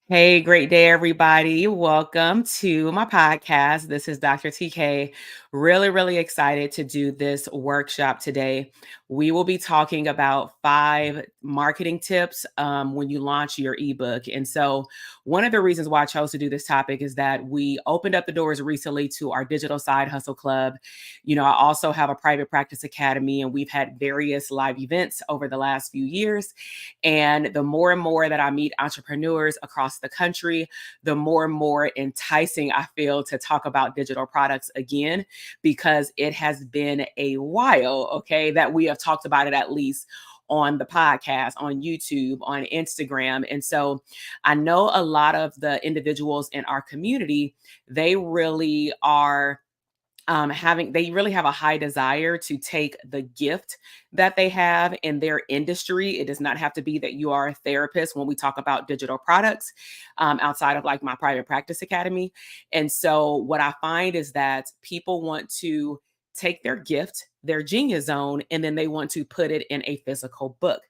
Hey, great day, everybody. Welcome to my podcast. This is Dr. TK. Really excited to do this workshop today. We will be talking about 5 marketing tips when you launch your ebook. And so, one of the reasons why I chose to do this topic is that we opened up the doors recently to our digital side hustle club. I also have a private practice academy, and we've had various live events over the last few years. And the more and more that I meet entrepreneurs across the country, the more and more enticing I feel to talk about digital products again, because it has been a while, okay, that we have talked about it at least on the podcast, on YouTube, on Instagram. And so I know a lot of the individuals in our community, they really are they really have a high desire to take the gift that they have in their industry. It does not have to be that you are a therapist when we talk about digital products outside of like my private practice academy. And so what I find is that people want to take their gift, their genius zone, and then they want to put it in a physical book.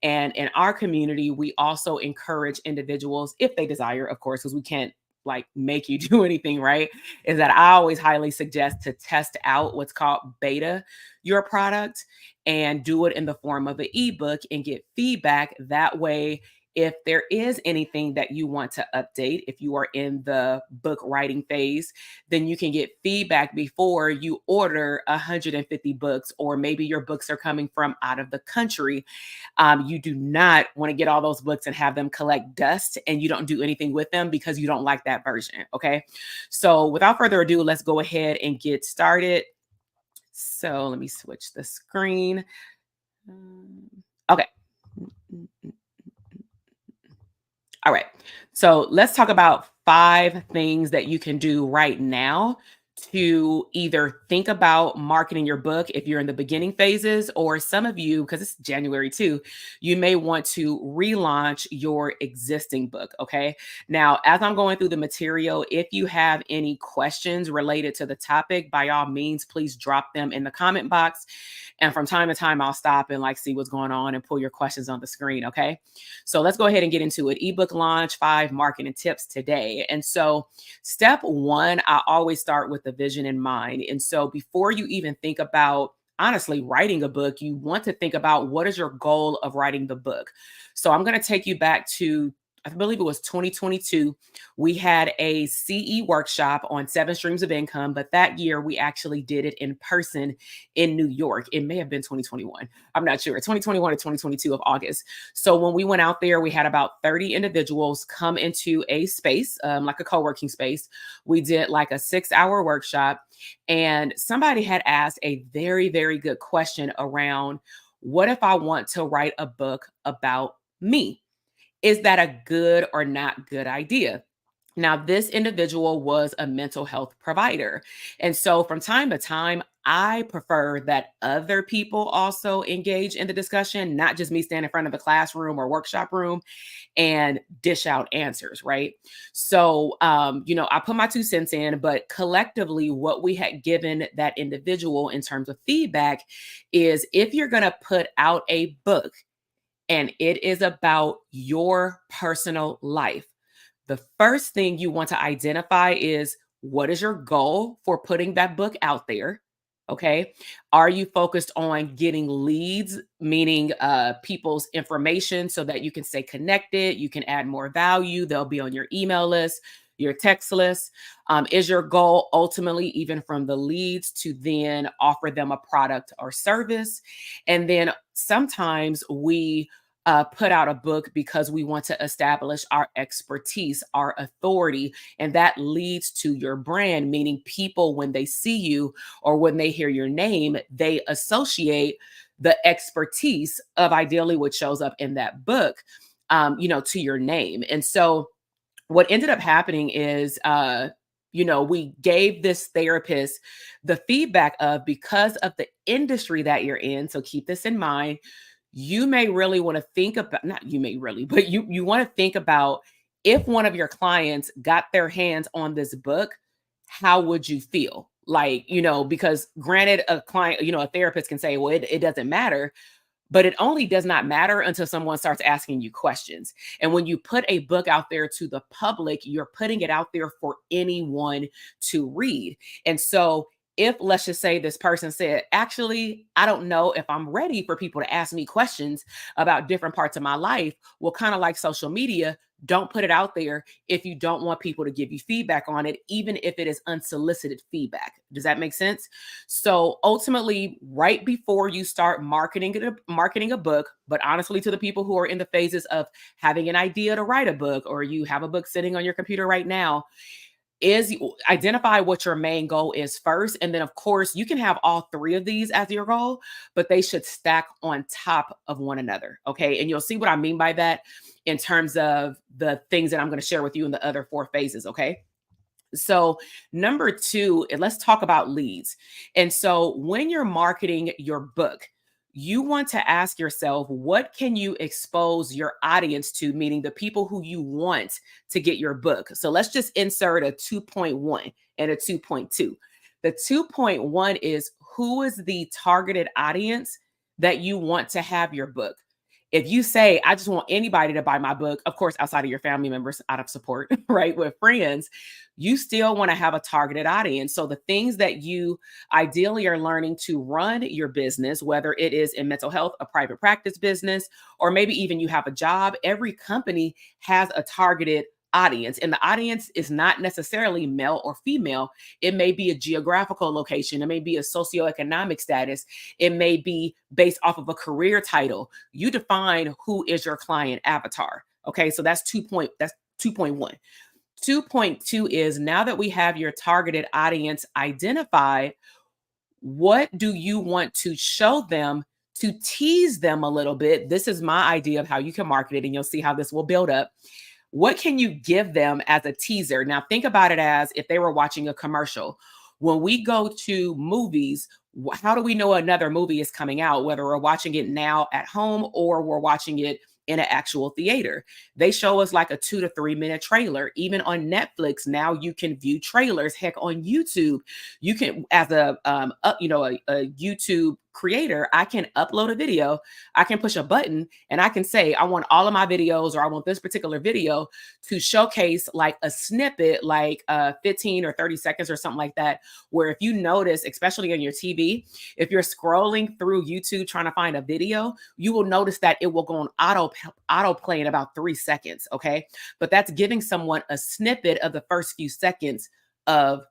And in our community, we also encourage individuals, if they desire, of course, because we can't like make you do anything, right? Is that I always highly suggest to test out what's called beta your product and do it in the form of an ebook and get feedback. That way, if there is anything that you want to update, if you are in the book writing phase, then you can get feedback before you order 150 books, or maybe your books are coming from out of the country. You do not want to get all those books and have them collect dust and you don't do anything with them because you don't like that version. Okay. So without further ado, let's go ahead and get started. So let me switch the screen. Okay. All right. So let's talk about 5 things that you can do right now to either think about marketing your book if you're in the beginning phases, or some of you, because it's January too, you may want to relaunch your existing book. Okay. Now, as I'm going through the material, if you have any questions related to the topic, by all means, please drop them in the comment box. And from time to time, I'll stop and like see what's going on and pull your questions on the screen. Okay. So let's go ahead and get into it. Ebook launch, 5 marketing tips today. And so, step one, I always start with the vision in mind. And so, before you even think about honestly writing a book, you want to think about what is your goal of writing the book. So, I'm going to take you back to, I believe it was 2022. We had a CE workshop on 7 streams of income, but that year we actually did it in person in New York. It may have been 2021. I'm not sure. 2021 or 2022 of August. So when we went out there, we had about 30 individuals come into a space, like a co-working space. We did like a 6-hour workshop, and somebody had asked a very good question around, what if I want to write a book about me? Is that a good or not good idea? Now, this individual was a mental health provider. And so from time to time, I prefer that other people also engage in the discussion, not just me stand in front of the classroom or workshop room and dish out answers, right? So, I put my 2 cents in, but collectively, what we had given that individual in terms of feedback is, if you're going to put out a book, and it is about your personal life, the first thing you want to identify is, what is your goal for putting that book out there? Okay. Are you focused on getting leads, meaning people's information so that you can stay connected, you can add more value, they'll be on your email list, your text list? Is your goal ultimately, even from the leads, to then offer them a product or service? And then sometimes we put out a book because we want to establish our expertise, our authority, and that leads to your brand, meaning people, when they see you or when they hear your name, they associate the expertise of ideally what shows up in that book, to your name. And so, what ended up happening is, we gave this therapist the feedback of, because of the industry that you're in. So keep this in mind. You may really want to think about, not you may really, but you want to think about, if one of your clients got their hands on this book, how would you feel? Like, because granted, a client, a therapist can say, well, it doesn't matter. But it only does not matter until someone starts asking you questions. And when you put a book out there to the public, you're putting it out there for anyone to read. And so, if let's just say this person said, actually, I don't know if I'm ready for people to ask me questions about different parts of my life. Well, kind of like social media, don't put it out there if you don't want people to give you feedback on it, even if it is unsolicited feedback. Does that make sense? So ultimately, right before you start marketing a book, but honestly, to the people who are in the phases of having an idea to write a book, or you have a book sitting on your computer right now, is identify what your main goal is first. And then, of course, you can have all three of these as your goal, but they should stack on top of one another. Okay. And you'll see what I mean by that in terms of the things that I'm going to share with you in the other four phases. Okay. So, number two, and let's talk about leads. And so, when you're marketing your book, you want to ask yourself, what can you expose your audience to, meaning the people who you want to get your book? So, let's just insert a 2.1 and a 2.2. The 2.1 is, who is the targeted audience that you want to have your book? If you say, I just want anybody to buy my book, of course, outside of your family members, out of support, right, with friends, you still want to have a targeted audience. So the things that you ideally are learning to run your business, whether it is in mental health, a private practice business, or maybe even you have a job, every company has a targeted audience. And the audience is not necessarily male or female. It may be a geographical location. It may be a socioeconomic status. It may be based off of a career title. You define who is your client avatar. Okay. So that's 2.1. 2.2 is, now that we have your targeted audience identified, what do you want to show them to tease them a little bit? This is my idea of how you can market it, and you'll see how this will build up. What can you give them as a teaser? Now, think about it as if they were watching a commercial. When we go to movies, how do we know another movie is coming out, whether we're watching it now at home or we're watching it in an actual theater? They show us like a 2 to 3 minute trailer. Even on Netflix now, you can view trailers. Heck, on YouTube, you can, as a YouTube creator, I can upload a video. I can push a button and I can say, I want all of my videos, or I want this particular video to showcase like a snippet, like 15 or 30 seconds or something like that. Where if you notice, especially on your TV, if you're scrolling through YouTube trying to find a video, you will notice that it will go on auto play in about 3 seconds. Okay. But that's giving someone a snippet of the first few seconds of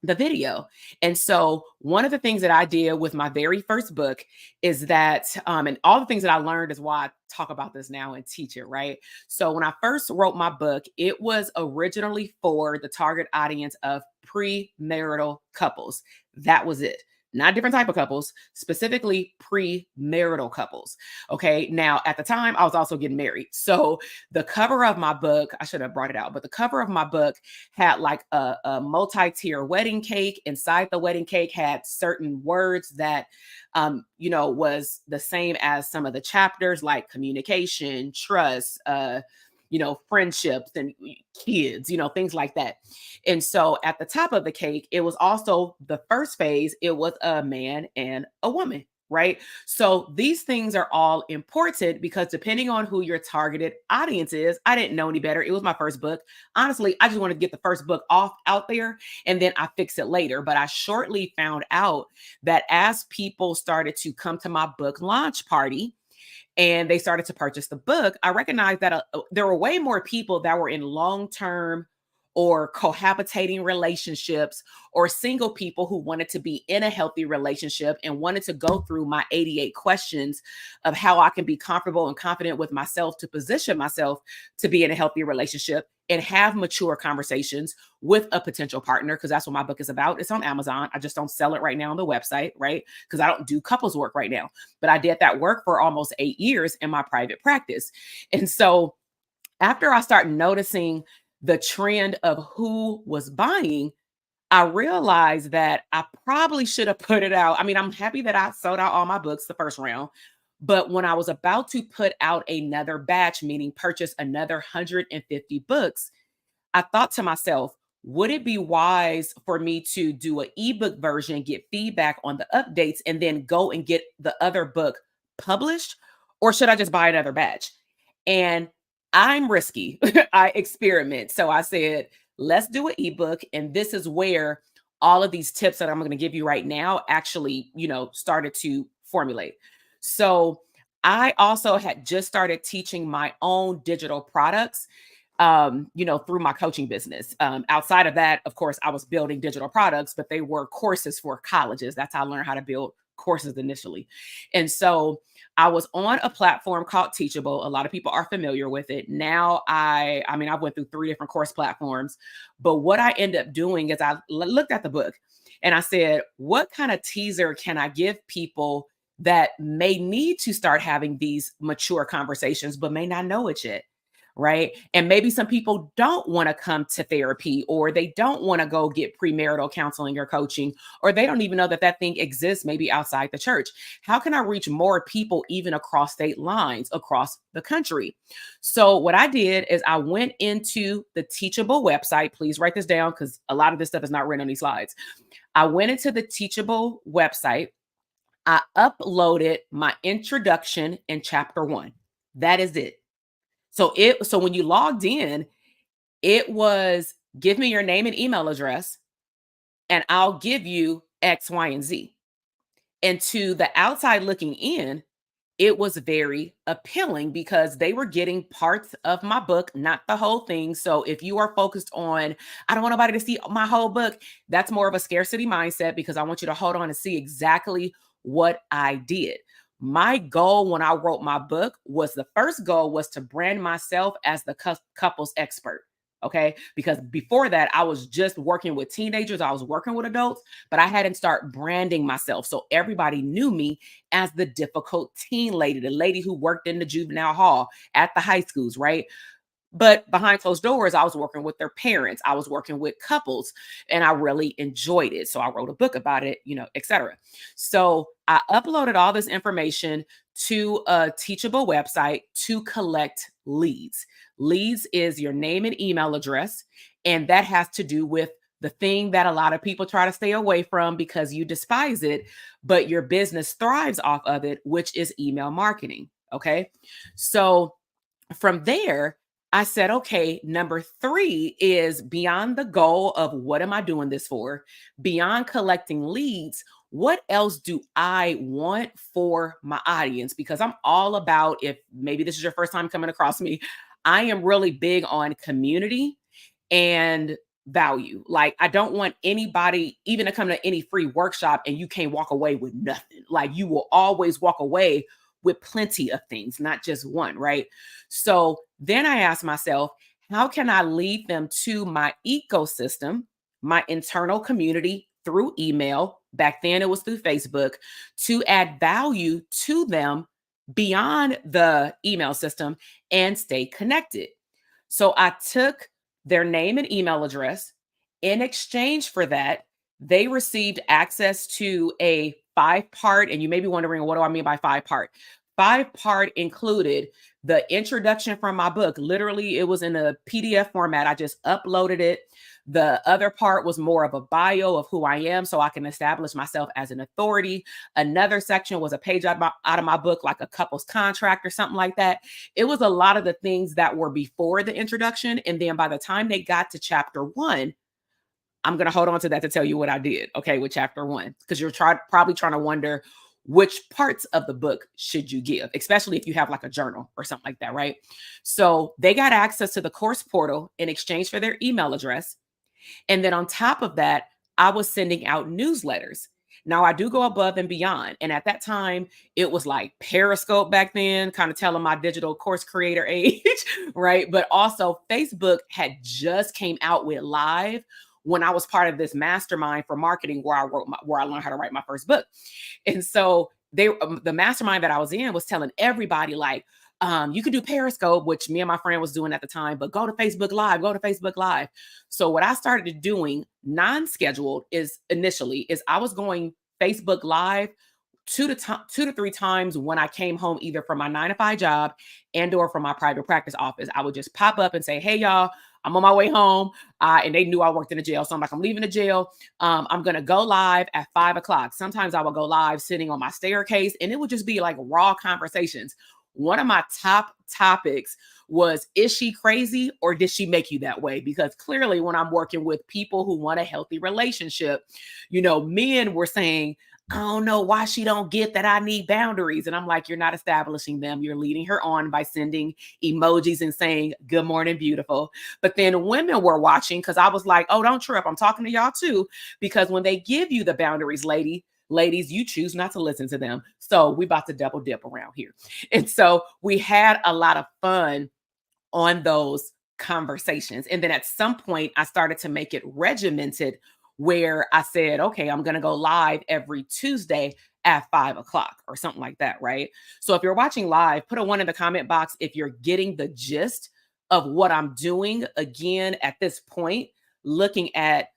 the video. And so one of the things that I did with my very first book is that, and all the things that I learned is why I talk about this now and teach it, right? So when I first wrote my book, it was originally for the target audience of premarital couples. That was it. Not different type of couples, specifically premarital couples. Okay. Now, at the time, I was also getting married. So the cover of my book, I should have brought it out, but the cover of my book had like a multi-tier wedding cake. Inside the wedding cake had certain words that, was the same as some of the chapters, like communication, trust, friendships and kids, things like that. And so at the top of the cake, it was also the first phase, it was a man and a woman. Right. So these things are all important because depending on who your targeted audience is, I didn't know any better. It was my first book. Honestly, I just wanted to get the first book out there and then I fix it later. But I shortly found out that as people started to come to my book launch party, and they started to purchase the book, I recognized that there were way more people that were in long-term or cohabitating relationships, or single people who wanted to be in a healthy relationship and wanted to go through my 88 questions of how I can be comfortable and confident with myself to position myself to be in a healthy relationship and have mature conversations with a potential partner, because that's what my book is about. It's on Amazon. I just don't sell it right now on the website, right? Because I don't do couples work right now. But I did that work for almost 8 years in my private practice. And so after I started noticing the trend of who was buying, I realized that I probably should have put it out. I mean, I'm happy that I sold out all my books the first round. But when I was about to put out another batch, meaning purchase another 150 books, I thought to myself, would it be wise for me to do an ebook version, get feedback on the updates, and then go and get the other book published, or should I just buy another batch? And I'm risky. I experiment. So I said, let's do an ebook. And this is where all of these tips that I'm going to give you right now actually, started to formulate. So I also had just started teaching my own digital products, through my coaching business. Outside of that, of course, I was building digital products, but they were courses for colleges. That's how I learned how to build courses initially. And so I was on a platform called Teachable. A lot of people are familiar with it. Now I went through 3 different course platforms, but what I ended up doing is looked at the book and I said, what kind of teaser can I give people that may need to start having these mature conversations, but may not know it yet? Right. And maybe some people don't want to come to therapy, or they don't want to go get premarital counseling or coaching, or they don't even know that that thing exists, maybe outside the church. How can I reach more people, even across state lines, across the country? So, what I did is I went into the Teachable website. Please write this down because a lot of this stuff is not written on these slides. I went into the Teachable website. I uploaded my introduction in chapter 1. That is it. So when you logged in, it was give me your name and email address, and I'll give you X, Y, and Z. And to the outside looking in, it was very appealing because they were getting parts of my book, not the whole thing. So if you are focused on, I don't want nobody to see my whole book, that's more of a scarcity mindset, because I want you to hold on and see exactly what I did. My goal when I wrote my book was, the first goal was to brand myself as the couples expert. Okay. Because before that, I was just working with teenagers, I was working with adults, but I hadn't started branding myself. So everybody knew me as the difficult teen lady, the lady who worked in the juvenile hall at the high schools, right? But behind closed doors, I was working with their parents. I was working with couples, and I really enjoyed it. So I wrote a book about it, etc. So I uploaded all this information to a Teachable website to collect leads. Leads is your name and email address. And that has to do with the thing that a lot of people try to stay away from because you despise it, but your business thrives off of it, which is email marketing. Okay. So from there, I said, okay, number 3 is beyond the goal of what am I doing this for? Beyond collecting leads, what else do I want for my audience? Because I'm all about, if maybe this is your first time coming across me, I am really big on community and value. Like, I don't want anybody even to come to any free workshop and you can't walk away with nothing. Like, you will always walk away with plenty of things, not just one, right? So then I asked myself, how can I lead them to my ecosystem, my internal community through email? Back then it was through Facebook, to add value to them beyond the email system and stay connected. So I took their name and email address. In exchange for that, they received access to a 5-part, and you may be wondering, what do I mean by 5-part? 5-part included the introduction from my book. Literally, it was in a PDF format. I just uploaded it. The other part was more of a bio of who I am, so I can establish myself as an authority. Another section was a page out of my book, like a couple's contract or something like that. It was a lot of the things that were before the introduction. And then by the time they got to chapter 1, I'm going to hold on to that to tell you what I did, okay, with chapter 1, because you're probably trying to wonder which parts of the book should you give, especially if you have like a journal or something like that, right? So they got access to the course portal in exchange for their email address. And then on top of that, I was sending out newsletters. Now, I do go above and beyond. And at that time, it was like Periscope back then, kind of telling my digital course creator age, right? But also, Facebook had just came out with Live when I was part of this mastermind for marketing, where I learned how to write my first book. And so the mastermind that I was in was telling everybody, like, you could do Periscope, which me and my friend was doing at the time, but go to Facebook Live, go to Facebook Live. So what I started doing non-scheduled is I was going Facebook Live 2 to 3 times when I came home, either from my 9 to 5 job and or from my private practice office. I would just pop up and say, hey, y'all, I'm on my way home. And they knew I worked in a jail. So I'm like, I'm leaving the jail. I'm going to go live at 5 o'clock. Sometimes I would go live sitting on my staircase, and it would just be like raw conversations. One of my top topics was, is she crazy or did she make you that way? Because clearly, when I'm working with people who want a healthy relationship, men were saying, I don't know why she don't get that I need boundaries. And I'm like, you're not establishing them. You're leading her on by sending emojis and saying, good morning, beautiful. But then women were watching because I was like, oh, don't trip. I'm talking to y'all too. Because when they give you the boundaries, ladies, you choose not to listen to them. So we about to double dip around here. And so we had a lot of fun on those conversations. And then at some point, I started to make it regimented where I said, okay, I'm going to go live every Tuesday at 5 o'clock or something like that. Right. So if you're watching live, put a one in the comment box if you're getting the gist of what I'm doing. Again, at this point, looking at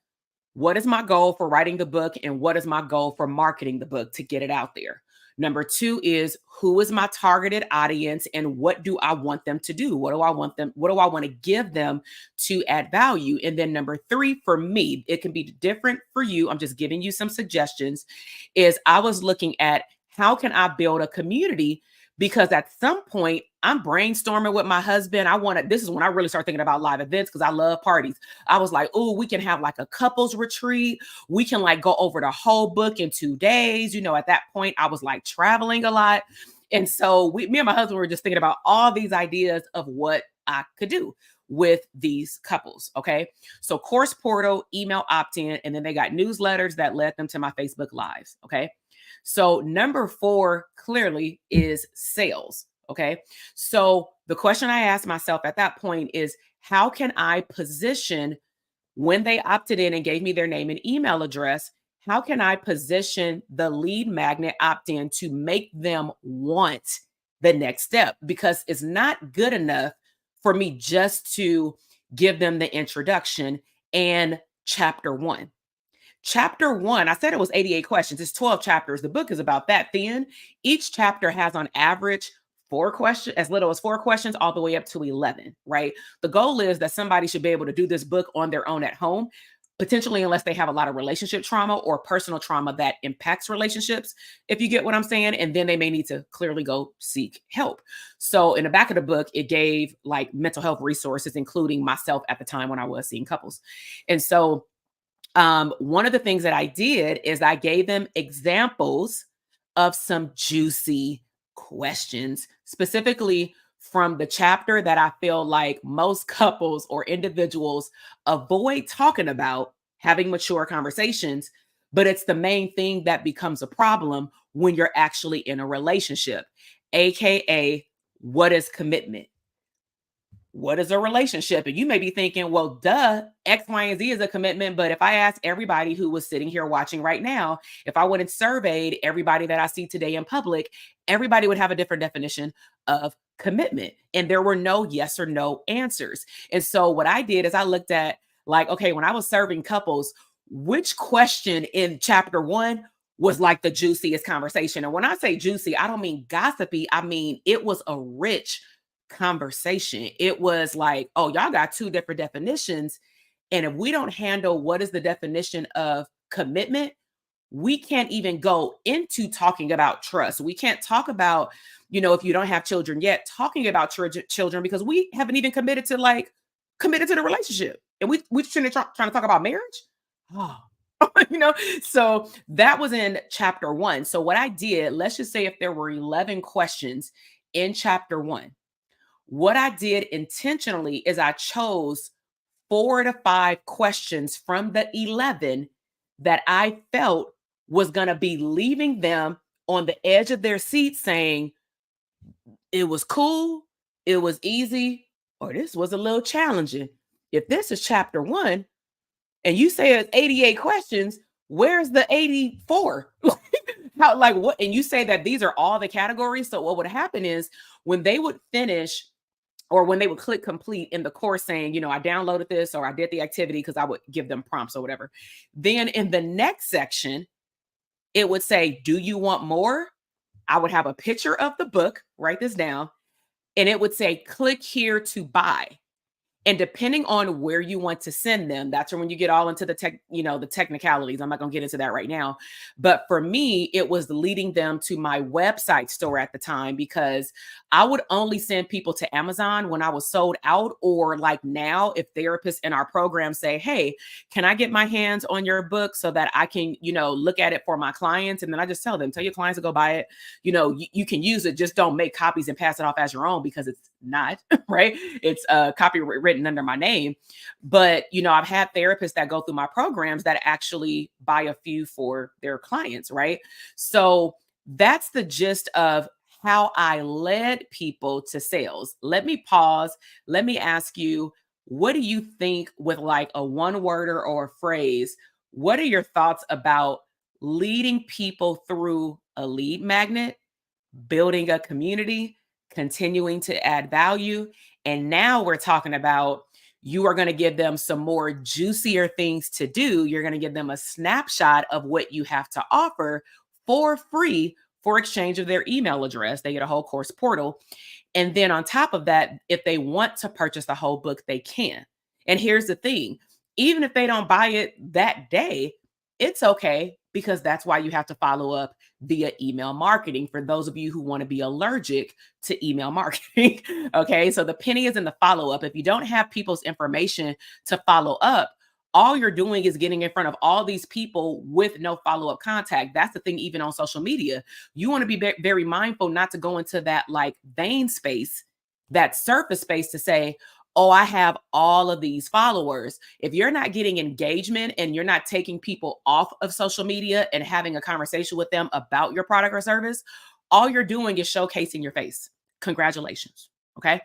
what is my goal for writing the book and what is my goal for marketing the book to get it out there. Number two is, who is my targeted audience and what do I want them to do? What do I want to give them to add value? And then number three, for me, it can be different for you. I'm just giving you some suggestions. Is I was looking at, how can I build a community? Because at some point I'm brainstorming with my husband. This is when I really start thinking about live events because I love parties. I was like, oh, we can have like a couples retreat. We can like go over the whole book in 2 days. At that point I was like traveling a lot. And so me and my husband were just thinking about all these ideas of what I could do with these couples. Okay. So course portal, email opt-in, and then they got newsletters that led them to my Facebook lives. Okay. So number 4 clearly is sales. Okay. So the question I asked myself at that point is, how can I position, when they opted in and gave me their name and email address, how can I position the lead magnet opt-in to make them want the next step? Because it's not good enough for me just to give them the introduction and chapter 1. Chapter 1, I said it was 88 questions. It's 12 chapters. The book is about that thin. Each chapter has on average 4 questions, as little as 4 questions, all the way up to 11, right? The goal is that somebody should be able to do this book on their own at home, potentially, unless they have a lot of relationship trauma or personal trauma that impacts relationships, if you get what I'm saying. And then they may need to clearly go seek help. So in the back of the book, it gave like mental health resources, including myself at the time when I was seeing couples. And so one of the things that I did is I gave them examples of some juicy questions, specifically from the chapter that I feel like most couples or individuals avoid talking about, having mature conversations, but it's the main thing that becomes a problem when you're actually in a relationship, AKA, what is commitment? What is a relationship? And you may be thinking, well, duh, X, Y, and Z is a commitment. But if I asked everybody who was sitting here watching right now, if I went and surveyed everybody that I see today in public, everybody would have a different definition of commitment. And there were no yes or no answers. And so what I did is I looked at, like, okay, when I was serving couples, which question in chapter 1 was like the juiciest conversation? And when I say juicy, I don't mean gossipy. I mean, it was a rich conversation. It was like, oh, y'all got 2 different definitions. And if we don't handle what is the definition of commitment, we can't even go into talking about trust. We can't talk about, if you don't have children yet, talking about children, because we haven't even committed to the relationship. And we shouldn't trying to talk about marriage. Oh. So that was in chapter 1. So what I did, let's just say if there were 11 questions in chapter 1, what I did intentionally is I chose 4 to 5 questions from the 11 that I felt was going to be leaving them on the edge of their seat saying, it was cool, it was easy, or this was a little challenging. If this is chapter 1 and you say it's 88 questions, where's the 84? What? And you say that these are all the categories. So what would happen is when they would finish, or when they would click complete in the course saying, I downloaded this or I did the activity, because I would give them prompts or whatever. Then in the next section, it would say, do you want more? I would have a picture of the book, write this down, and it would say, click here to buy. And depending on where you want to send them, that's when you get all into the the technicalities. I'm not going to get into that right now. But for me, it was leading them to my website store at the time, because I would only send people to Amazon when I was sold out, or like now, if therapists in our program say, "Hey, can I get my hands on your book so that I can, look at it for my clients?" And then I just tell your clients to go buy it. You can use it, just don't make copies and pass it off as your own, because it's not right. It's copyright written under my name. But I've had therapists that go through my programs that actually buy a few for their clients, right? So that's the gist of how I led people to sales. Let me pause. Let me ask you, what do you think, with like a one worder or a phrase? What are your thoughts about leading people through a lead magnet, building a community, continuing to add value? And now we're talking about, you are going to give them some more juicier things to do. You're going to give them a snapshot of what you have to offer for free for exchange of their email address. They get a whole course portal. And then on top of that, if they want to purchase the whole book, they can. And here's the thing, even if they don't buy it that day, it's okay, because that's why you have to follow up via email marketing, for those of you who want to be allergic to email marketing. Okay. So the penny is in the follow up. If you don't have people's information to follow up, all you're doing is getting in front of all these people with no follow up contact. That's the thing, even on social media. You want to be very mindful not to go into that like vein space, that surface space, to say, "Oh, I have all of these followers." If you're not getting engagement and you're not taking people off of social media and having a conversation with them about your product or service, all you're doing is showcasing your face. Congratulations. Okay.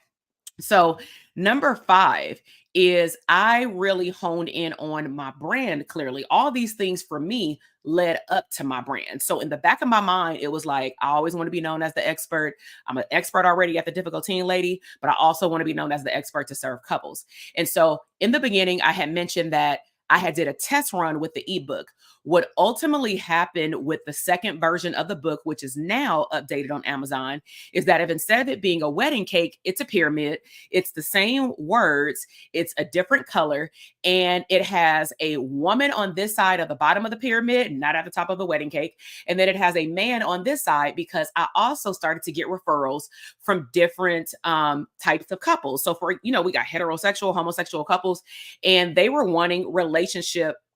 So, number 5 is, I really honed in on my brand clearly. All these things for me led up to my brand. So, in the back of my mind, it was like, I always want to be known as the expert. I'm an expert already at the difficult teen lady, but I also want to be known as the expert to serve couples. And so, in the beginning, I had mentioned that I had did a test run with the ebook. What ultimately happened with the second version of the book, which is now updated on Amazon, is that if instead of it being a wedding cake, it's a pyramid, it's the same words, it's a different color, and it has a woman on this side of the bottom of the pyramid, not at the top of the wedding cake. And then it has a man on this side, because I also started to get referrals from different types of couples. So we got heterosexual, homosexual couples, and they were wanting relationship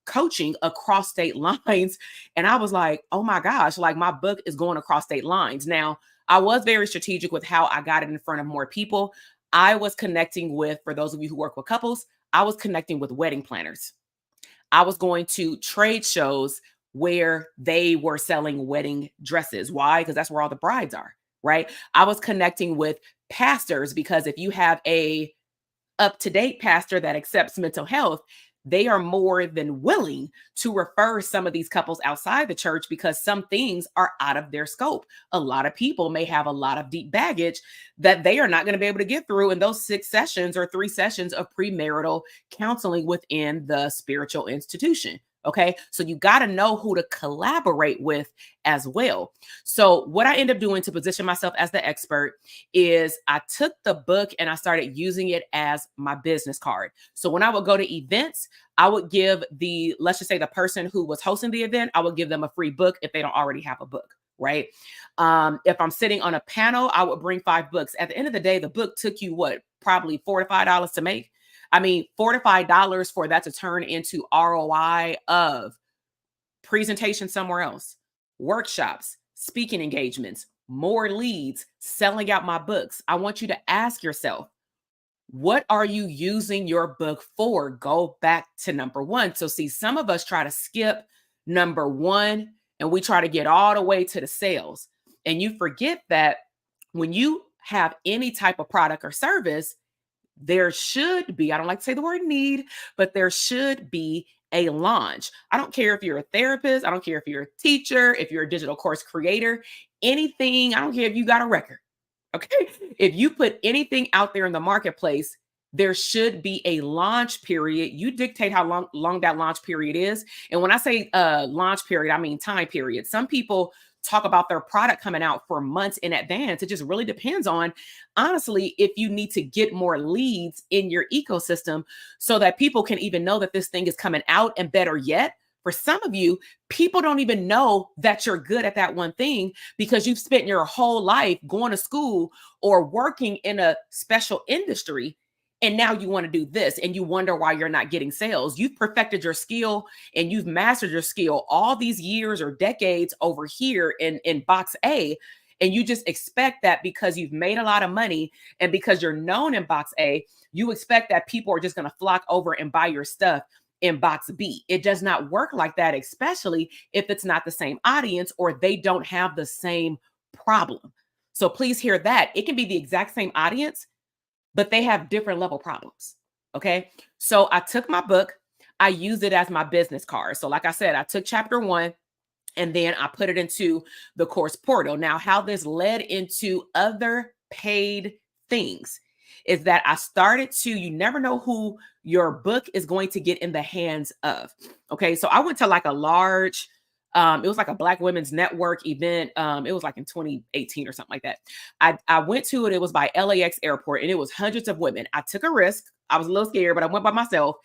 coaching across state lines. And I was like, oh my gosh, like my book is going across state lines. Now, I was very strategic with how I got it in front of more people. I was connecting with, for those of you who work with couples, I was connecting with wedding planners. I was going to trade shows where they were selling wedding dresses. Why? Because that's where all the brides are, right? I was connecting with pastors, because if you have a up-to-date pastor that accepts mental health, they are more than willing to refer some of these couples outside the church, because some things are out of their scope. A lot of people may have a lot of deep baggage that they are not going to be able to get through in those 6 sessions or 3 sessions of premarital counseling within the spiritual institution. Okay. So you got to know who to collaborate with as well. So what I end up doing to position myself as the expert is, I took the book and I started using it as my business card. So when I would go to events, I would give let's just say the person who was hosting the event, I would give them a free book if they don't already have a book, right? If I'm sitting on a panel, I would bring 5 books. At the end of the day, the book took you probably $4 to $5 to make. I mean, $4 to $5 for that to turn into ROI of presentation somewhere else, workshops, speaking engagements, more leads, selling out my books. I want you to ask yourself, what are you using your book for? Go back to number 1. So see, some of us try to skip number 1 and we try to get all the way to the sales. And you forget that when you have any type of product or service, there should be, I don't like to say the word need, but there should be a launch. I don't care if you're a therapist. I don't care if you're a teacher, if you're a digital course creator, anything. I don't care if you got a record. Okay. If you put anything out there in the marketplace, there should be a launch period. You dictate how long that launch period is. And when I say launch period, I mean time period. Some people talk about their product coming out for months in advance. It just really depends on, honestly, if you need to get more leads in your ecosystem so that people can even know that this thing is coming out. And better yet, for some of you, people don't even know that you're good at that one thing because you've spent your whole life going to school or working in a special industry. And now you want to do this and you wonder why you're not getting sales. You've perfected your skill and you've mastered your skill all these years or decades over here in box A. And you just expect that because you've made a lot of money and because you're known in box A, you expect that people are just going to flock over and buy your stuff in box B. It does not work like that, especially if it's not the same audience or they don't have the same problem. So please hear that. It can be the exact same audience, but they have different level problems. Okay. So I took my book, I used it as my business card. So, like I said, I took chapter 1 and then I put it into the course portal. Now, how this led into other paid things is that I started to, you never know who your book is going to get in the hands of. Okay. So I went to like a large, it was like a Black Women's Network event. It was like in 2018 or something like that. I went to it. It was by LAX airport and it was hundreds of women. I took a risk. I was a little scared, but I went by myself.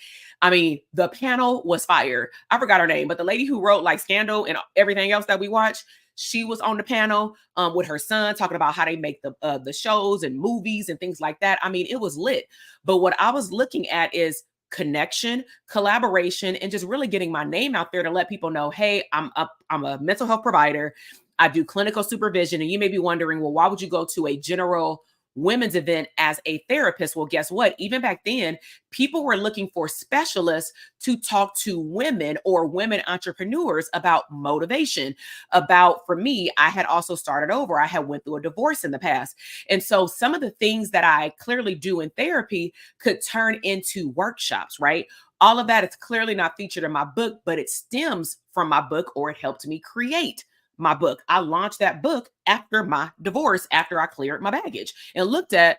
I mean, the panel was fire. I forgot her name, but the lady who wrote like Scandal and everything else that we watched, she was on the panel with her son talking about how they make the shows and movies and things like that. I mean, it was lit. But what I was looking at is connection, collaboration, and just really getting my name out there to let people know, hey, I'm a mental health provider. I do clinical supervision. And you may be wondering, well, why would you go to a general women's event as a therapist? Well, guess what? Even back then, people were looking for specialists to talk to women or women entrepreneurs about motivation. About, for me, I had also started over. I had went through a divorce in the past. And so some of the things that I clearly do in therapy could turn into workshops, right? All of that is clearly not featured in my book, but it stems from my book, or it helped me create my book. I launched that book after my divorce, after I cleared my baggage and looked at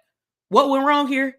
what went wrong here.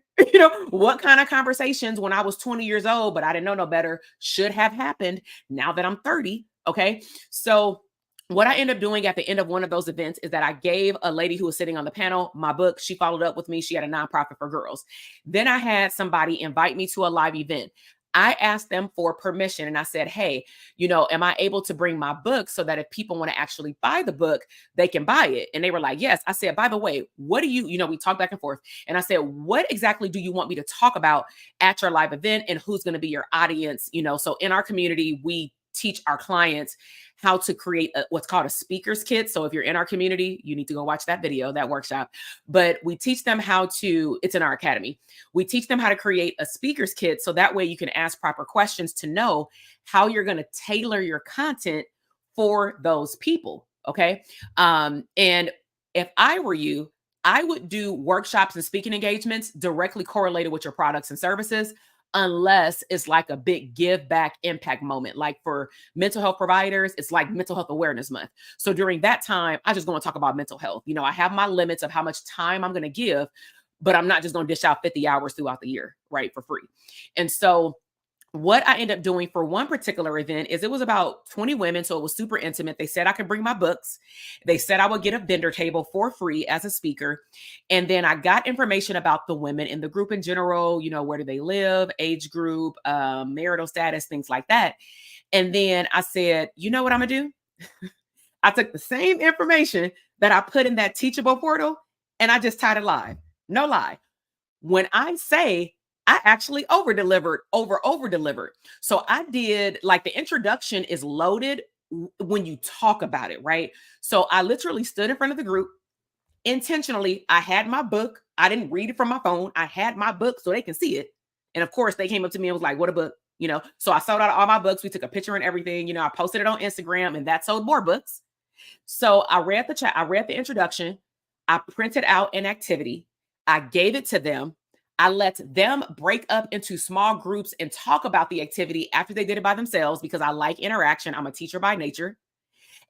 What kind of conversations when I was 20 years old, but I didn't know no better, should have happened now that I'm 30. Okay. So what I ended up doing at the end of one of those events is that I gave a lady who was sitting on the panel my book. She followed up with me. She had a nonprofit for girls. Then I had somebody invite me to a live event. I asked them for permission and I said, hey, am I able to bring my book so that if people want to actually buy the book, they can buy it? And they were like, yes. I said, by the way, what do you, we talked back and forth. And I said, what exactly do you want me to talk about at your live event and who's going to be your audience? So in our community, we teach our clients how to create what's called a speaker's kit. So if you're in our community, you need to go watch that video, that workshop. But we teach them it's in our academy. We teach them how to create a speaker's kit. So that way you can ask proper questions to know how you're going to tailor your content for those people. Okay. And if I were you, I would do workshops and speaking engagements directly correlated with your products and services, unless it's like a big give back impact moment. Like for mental health providers, it's like Mental Health Awareness Month. So during that time, I just going to talk about mental health. I have my limits of how much time I'm going to give, but I'm not just going to dish out 50 hours throughout the year, right, for free. And so what I ended up doing for one particular event is it was about 20 women. So it was super intimate. They said I could bring my books. They said I would get a vendor table for free as a speaker. And then I got information about the women in the group in general, where do they live, age group, marital status, things like that. And then I said, you know what I'm going to do? I took the same information that I put in that Teachable portal and I just tied it live. No lie. When I say I actually over delivered. So I did, like, the introduction is loaded when you talk about it, right? So I literally stood in front of the group intentionally. I had my book. I didn't read it from my phone. I had my book so they can see it. And of course they came up to me and was like, what a book, So I sold out all my books. We took a picture and everything, I posted it on Instagram and that sold more books. So I read the chat. I read the introduction. I printed out an activity. I gave it to them. I let them break up into small groups and talk about the activity after they did it by themselves because I like interaction. I'm a teacher by nature.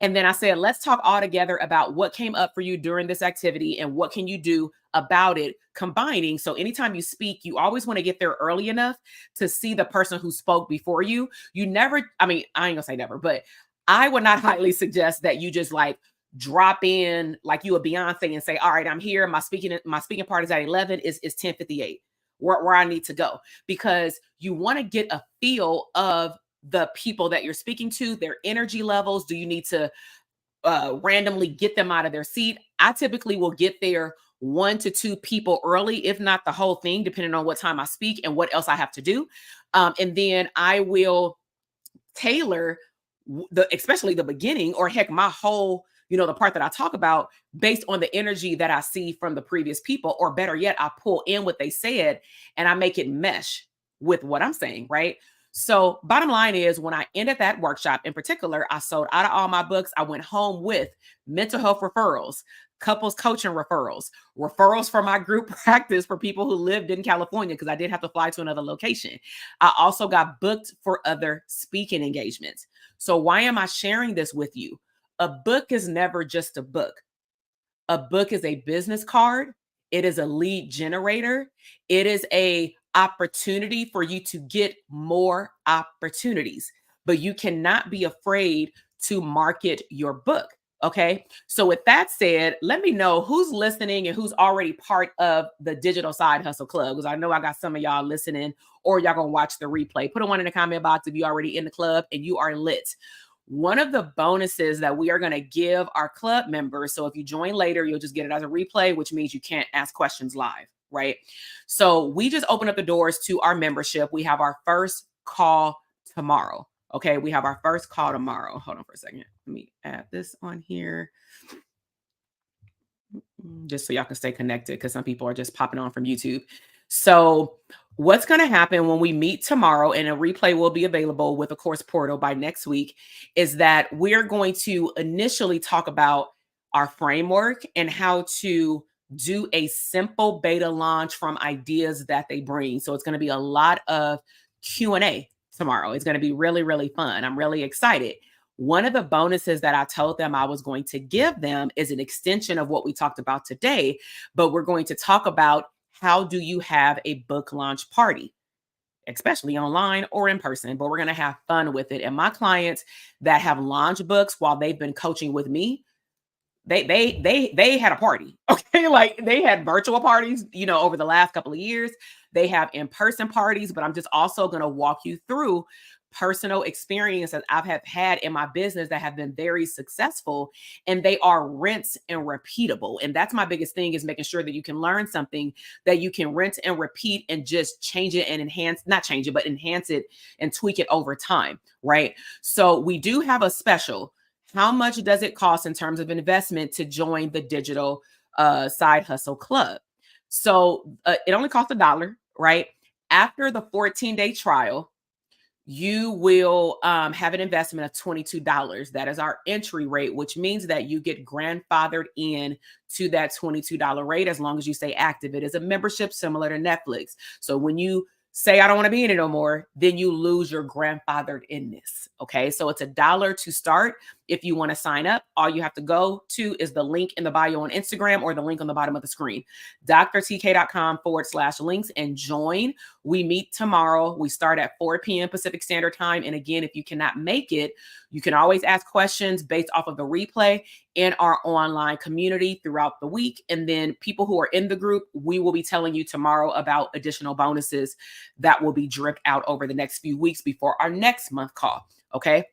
And then I said, let's talk all together about what came up for you during this activity and what can you do about it, combining. So anytime you speak, you always want to get there early enough to see the person who spoke before you. You never, I ain't gonna say never, but I would not highly suggest that you just like drop in like you a Beyonce and say, all right, I'm here. My speaking part is at 11, is 10:58 where I need to go, because you want to get a feel of the people that you're speaking to, their energy levels. Do you need to randomly get them out of their seat? I typically will get there 1 to 2 people early, if not the whole thing, depending on what time I speak and what else I have to do. And then I will tailor especially the beginning, or heck, my whole, the part that I talk about, based on the energy that I see from the previous people, or better yet, I pull in what they said and I make it mesh with what I'm saying, right? So bottom line is, when I ended that workshop in particular, I sold out of all my books. I went home with mental health referrals, couples coaching referrals, referrals for my group practice for people who lived in California, because I did have to fly to another location. I also got booked for other speaking engagements. So why am I sharing this with you? A book is never just a book. A book is a business card. It is a lead generator. It is a opportunity for you to get more opportunities. But you cannot be afraid to market your book. Okay. So with that said, let me know who's listening and who's already part of the Digital Side Hustle Club, because I know I got some of y'all listening, or y'all gonna watch the replay. Put a one in the comment box if you already in the club and you are lit. One of the bonuses that we are going to give our club members, so if you join later, you'll just get it as a replay, which means you can't ask questions live, right? So we just open up the doors to our membership. We have our first call tomorrow. Okay, we have our first call tomorrow. Hold on for a second. Let me add this on here, just so y'all can stay connected, because some people are just popping on from YouTube. So what's going to happen when we meet tomorrow, and a replay will be available with the course portal by next week, is that we're going to initially talk about our framework and how to do a simple beta launch from ideas that they bring. So it's going to be a lot of Q&A tomorrow. It's going to be really, really fun. I'm really excited. One of the bonuses that I told them I was going to give them is an extension of what we talked about today, but we're going to talk about, how do you have a book launch party, especially online or in person, but we're going to have fun with it. And my clients that have launched books while they've been coaching with me, they had a party. Okay. Like, they had virtual parties, over the last couple of years. They have in-person parties, but I'm just also going to walk you through personal experiences I've had in my business that have been very successful, and they are rinse and repeatable. And that's my biggest thing, is making sure that you can learn something that you can rinse and repeat and just change it and not change it, but enhance it and tweak it over time. Right. So we do have a special. How much does it cost in terms of investment to join the Digital Side Hustle Club? So it only costs $1, right? After the 14-day trial, you will have an investment of $22. That is our entry rate, which means that you get grandfathered in to that $22 rate as long as you stay active. It is a membership similar to Netflix. So when you say, I don't want to be in it no more, then you lose your grandfathered in this. Okay. So it's $1 to start. If you want to sign up, all you have to go to is the link in the bio on Instagram, or the link on the bottom of the screen, drtk.com/links, and join. We meet tomorrow. We start at 4 p.m. Pacific Standard Time. And again, if you cannot make it, you can always ask questions based off of the replay in our online community throughout the week. And then people who are in the group, we will be telling you tomorrow about additional bonuses that will be dripped out over the next few weeks before our next month call. Okay.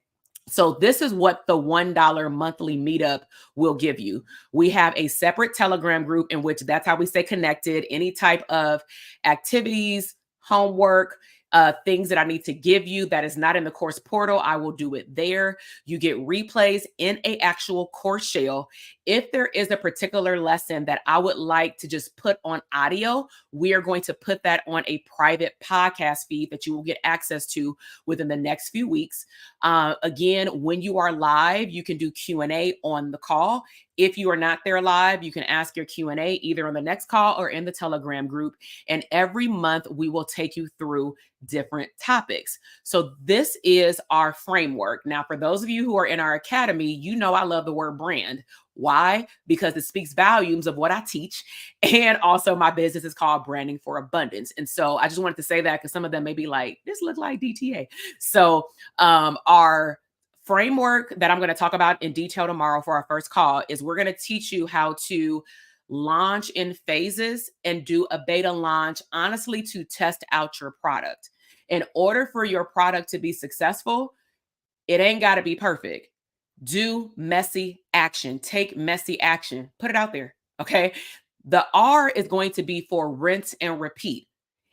So this is what the $1 monthly meetup will give you. We have a separate Telegram group in which that's how we stay connected. Any type of activities, homework, things that I need to give you that is not in the course portal, I will do it there. You get replays in a actual course shell. If there is a particular lesson that I would like to just put on audio, we are going to put that on a private podcast feed that you will get access to within the next few weeks. Again, when you are live, you can do Q&A on the call. If you are not there live, you can ask your Q&A either on the next call or in the Telegram group. And every month we will take you through different topics. So this is our framework. Now, for those of you who are in our academy, you know I love the word brand. Why? Because it speaks volumes of what I teach. And also my business is called Branding for Abundance. And so I just wanted to say that, because some of them may be like, this looks like DTA. So our framework that I'm going to talk about in detail tomorrow for our first call is we're going to teach you how to launch in phases and do a beta launch, honestly, to test out your product. In order for your product to be successful, it ain't got to be perfect. Do messy action. Take messy action. Put it out there. Okay. The R is going to be for rinse and repeat.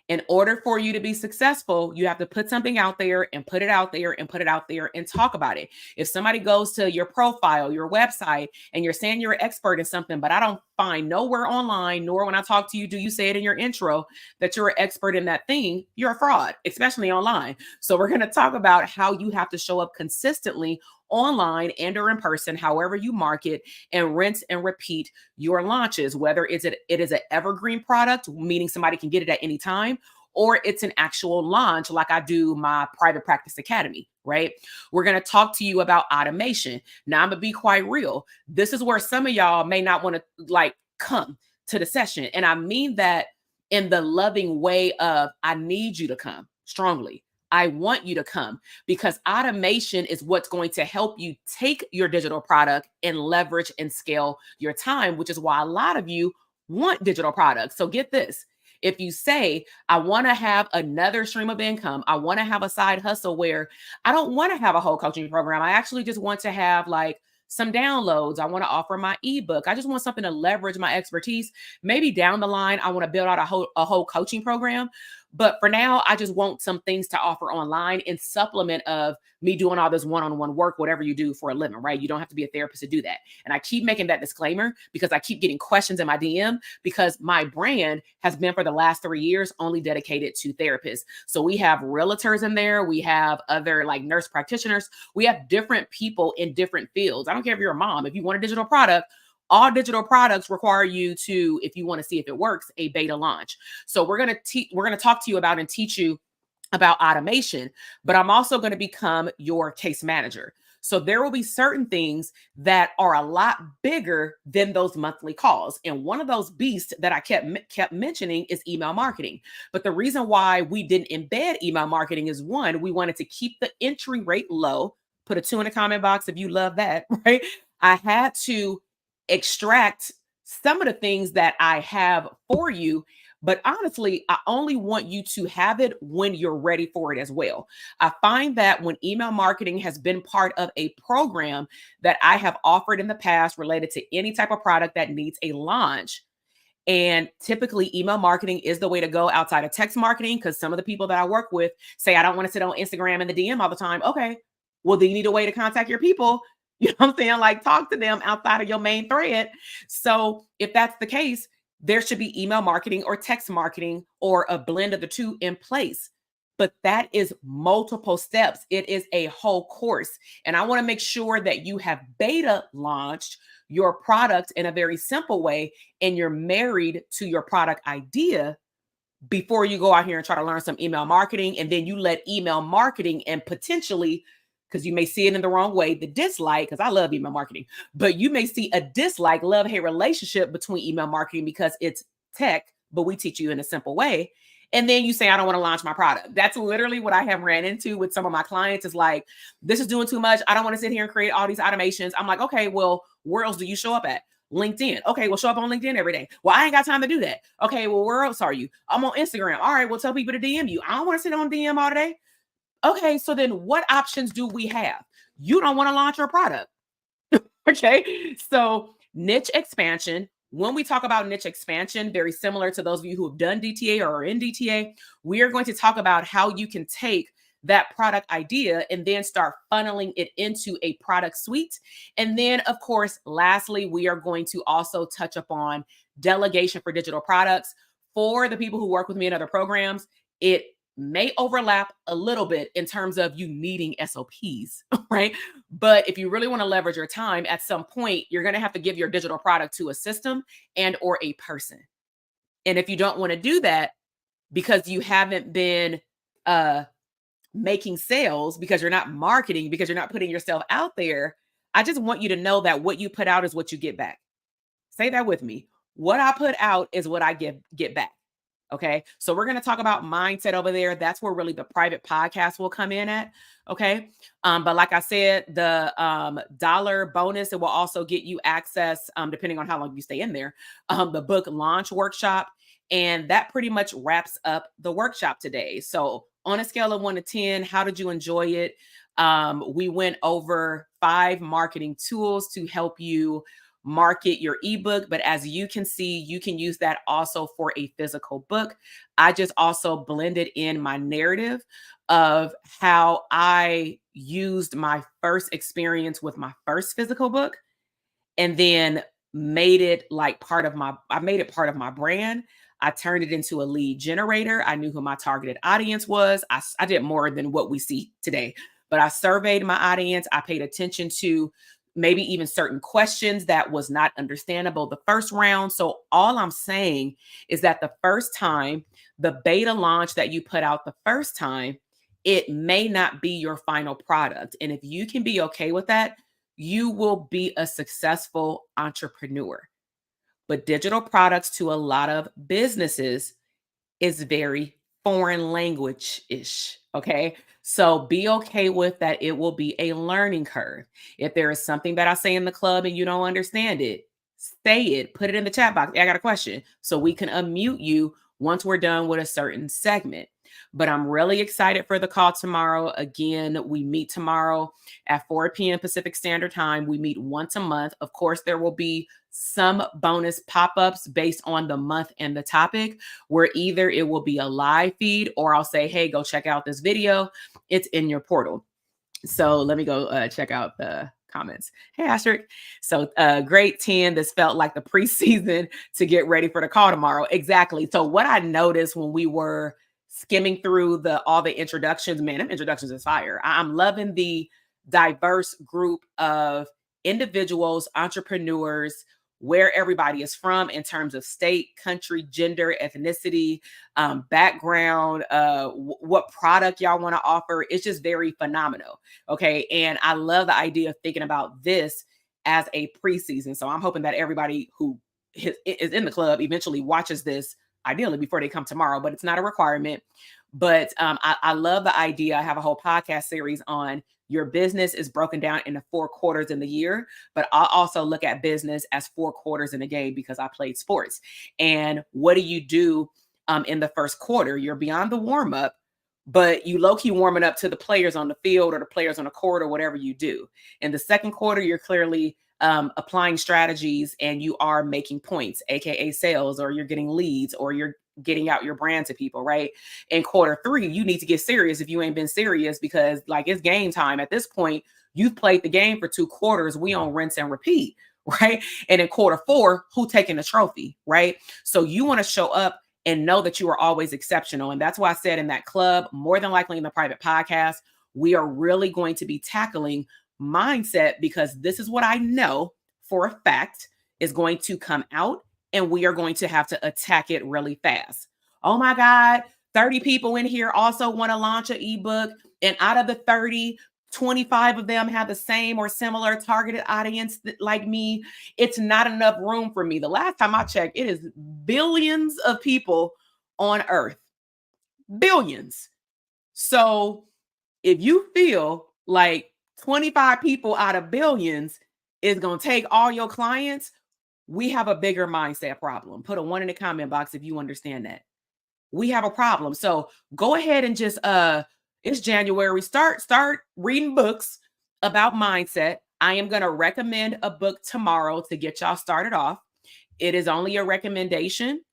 In order for you to be successful, you have to put something out there and put it out there and put it out there and talk about it. If somebody goes to your profile, your website, and you're saying you're an expert in something, but I don't find nowhere online, nor when I talk to you, do you say it in your intro that you're an expert in that thing, you're a fraud, especially online. So we're going to talk about how you have to show up consistently online and or in person, however you market, and rinse and repeat your launches, whether it is an evergreen product, meaning somebody can get it at any time, or it's an actual launch like I do my private practice academy, right? We're going to talk to you about automation. Now I'm going to be quite real. This is where some of y'all may not want to like come to the session. And I mean that in the loving way of I need you to come strongly. I want you to come because automation is what's going to help you take your digital product and leverage and scale your time, which is why a lot of you want digital products. So get this. If you say, I want to have another stream of income, I want to have a side hustle where I don't want to have a whole coaching program. I actually just want to have like some downloads. I want to offer my ebook. I just want something to leverage my expertise. Maybe down the line, I want to build out a whole coaching program. But for now, I just want some things to offer online in supplement of me doing all this one-on-one work, whatever you do for a living, right? You don't have to be a therapist to do that. And I keep making that disclaimer because I keep getting questions in my DM because my brand has been for the last 3 years only dedicated to therapists. So we have realtors in there. We have other like nurse practitioners. We have different people in different fields. I don't care if you're a mom. If you want a digital product, all digital products require you to, if you want to see if it works, a beta launch. So we're going to talk to you about and teach you about automation, but I'm also going to become your case manager. So there will be certain things that are a lot bigger than those monthly calls. And one of those beasts that I kept mentioning is email marketing. But the reason why we didn't embed email marketing is one, we wanted to keep the entry rate low. Put a 2 in the comment box if you love that, right? I had to extract some of the things that I have for you. But honestly, I only want you to have it when you're ready for it as well. I find that when email marketing has been part of a program that I have offered in the past related to any type of product that needs a launch, and typically email marketing is the way to go outside of text marketing because some of the people that I work with say, I don't want to sit on Instagram and the DM all the time. Okay, well, then you need a way to contact your people. You know what I'm saying? Like talk to them outside of your main thread. So if that's the case, there should be email marketing or text marketing or a blend of the two in place. But that is multiple steps. It is a whole course. And I want to make sure that you have beta launched your product in a very simple way and you're married to your product idea before you go out here and try to learn some email marketing. And then you let email marketing and potentially, because you may see it in the wrong way, the dislike, because I love email marketing, but you may see a dislike, love-hate relationship between email marketing because it's tech, but we teach you in a simple way. And then you say, I don't want to launch my product. That's literally what I have ran into with some of my clients is like, this is doing too much. I don't want to sit here and create all these automations. I'm like, okay, well, where else do you show up at? LinkedIn. Okay, well, show up on LinkedIn every day. Well, I ain't got time to do that. Okay, well, where else are you? I'm on Instagram. All right, well, tell people to DM you. I don't want to sit on DM all day. Okay, so then what options do we have? You don't want to launch your product. Okay, so niche expansion. When we talk about niche expansion, very similar to those of you who have done DTA or are in DTA, we are going to talk about how you can take that product idea and then start funneling it into a product suite. And then, of course, lastly, we are going to also touch upon delegation for digital products. For the people who work with me in other programs, it may overlap a little bit in terms of you needing SOPs, right? But if you really want to leverage your time, at some point, you're going to have to give your digital product to a system and or a person. And if you don't want to do that because you haven't been making sales, because you're not marketing, because you're not putting yourself out there, I just want you to know that what you put out is what you get back. Say that with me. What I put out is what I get back. Okay. So we're going to talk about mindset over there. That's where really the private podcast will come in at. Okay. But like I said, the dollar bonus, it will also get you access, depending on how long you stay in there, the book launch workshop. And that pretty much wraps up the workshop today. So on a scale of 1 to 10, how did you enjoy it? We went over 5 marketing tools to help you market your ebook. But as you can see, you can use that also for a physical book. I just also blended in my narrative of how I used my first experience with my first physical book and then made it like I made it part of my brand. I turned it into a lead generator. I knew who my targeted audience was. I did more than what we see today, but I surveyed my audience. I paid attention to maybe even certain questions that was not understandable the first round. So all I'm saying is that the first time, the beta launch that you put out the first time, it may not be your final product. And if you can be okay with that, you will be a successful entrepreneur. But digital products to a lot of businesses is very foreign language ish. Okay. So be okay with that. It will be a learning curve. If there is something that I say in the club and you don't understand it, say it, put it in the chat box. Hey, I got a question. So we can unmute you once we're done with a certain segment. But I'm really excited for the call tomorrow. Again, we meet tomorrow at 4 p.m. Pacific Standard Time. We meet once a month. Of course, there will be some bonus pop-ups based on the month and the topic, where either it will be a live feed or I'll say, hey, go check out this video. It's in your portal. So let me go check out the comments. Hey, Astrid. So great 10. This felt like the preseason to get ready for the call tomorrow. Exactly. So what I noticed when we were skimming through all the introductions, man, them introductions is fire. I'm loving the diverse group of individuals, entrepreneurs, where everybody is from in terms of state, country, gender, ethnicity, background, what product y'all want to offer. It's just very phenomenal. Okay. And I love the idea of thinking about this as a preseason. So I'm hoping that everybody who is in the club eventually watches this, ideally before they come tomorrow, but it's not a requirement. But I love the idea. I have a whole podcast series on your business is broken down into 4 quarters in the year, but I also look at business as 4 quarters in a game because I played sports. And what do you do in the first quarter? You're beyond the warm up, but you low key warming up to the players on the field or the players on the court or whatever you do. In the second quarter, you're clearly applying strategies and you are making points, AKA sales, or you're getting leads, or you're getting out your brand to people, right? In quarter 3, you need to get serious if you ain't been serious, because like it's game time. At this point, you've played the game for 2 quarters. We on rinse and repeat, right? And in quarter 4, who taking the trophy, right? So you want to show up and know that you are always exceptional. And that's why I said in that club, more than likely in the private podcast, we are really going to be tackling mindset, because this is what I know for a fact is going to come out, and we are going to have to attack it really fast. Oh my God, 30 people in here also want to launch an ebook, and out of the 30, 25 of them have the same or similar targeted audience like me. It's not enough room for me. The last time I checked, it is billions of people on earth. Billions. So if you feel like 25 people out of billions is going to take all your clients, we have a bigger mindset problem. Put a 1 in the comment box if you understand that. We have a problem. So go ahead and just it's January. Start reading books about mindset. I am going to recommend a book tomorrow to get y'all started off. It is only a recommendation.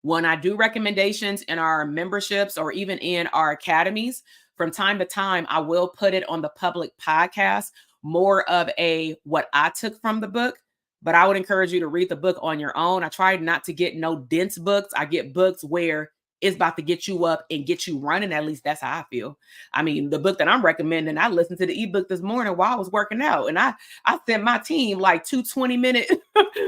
When I do recommendations in our memberships or even in our academies, from time to time, I will put it on the public podcast, more of a what I took from the book. But I would encourage you to read the book on your own. I tried not to get no dense books. I get books where it's about to get you up and get you running. At least that's how I feel. I mean, the book that I'm recommending, I listened to the ebook this morning while I was working out. And I sent my team like 2 20-minute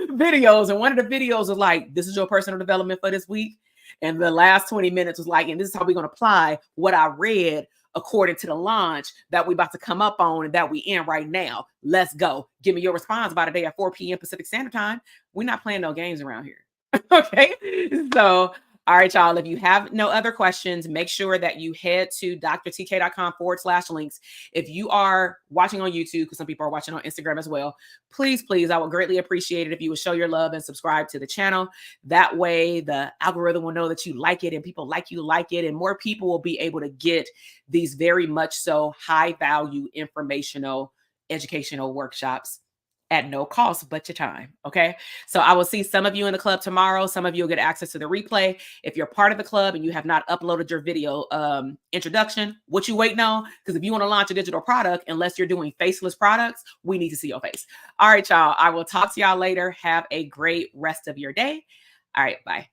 videos. And one of the videos was like, this is your personal development for this week. And the last 20 minutes was like, and this is how we're going to apply what I read according to the launch that we about to come up on and that we in right now. Let's go. Give me your response by today at 4 p.m. Pacific Standard Time. We're not playing no games around here. Okay. So All right, y'all. If you have no other questions, make sure that you head to drtk.com/links. If you are watching on YouTube, because some people are watching on Instagram as well, please, please, I would greatly appreciate it if you would show your love and subscribe to the channel. That way, the algorithm will know that you like it and people like it, and more people will be able to get these very much so high value informational educational workshops at no cost but your time. Okay. So I will see some of you in the club tomorrow. Some of you will get access to the replay. If you're part of the club and you have not uploaded your video introduction, what you waiting on? Because if you want to launch a digital product, unless you're doing faceless products, we need to see your face. All right, y'all. I will talk to y'all later. Have a great rest of your day. All right. Bye.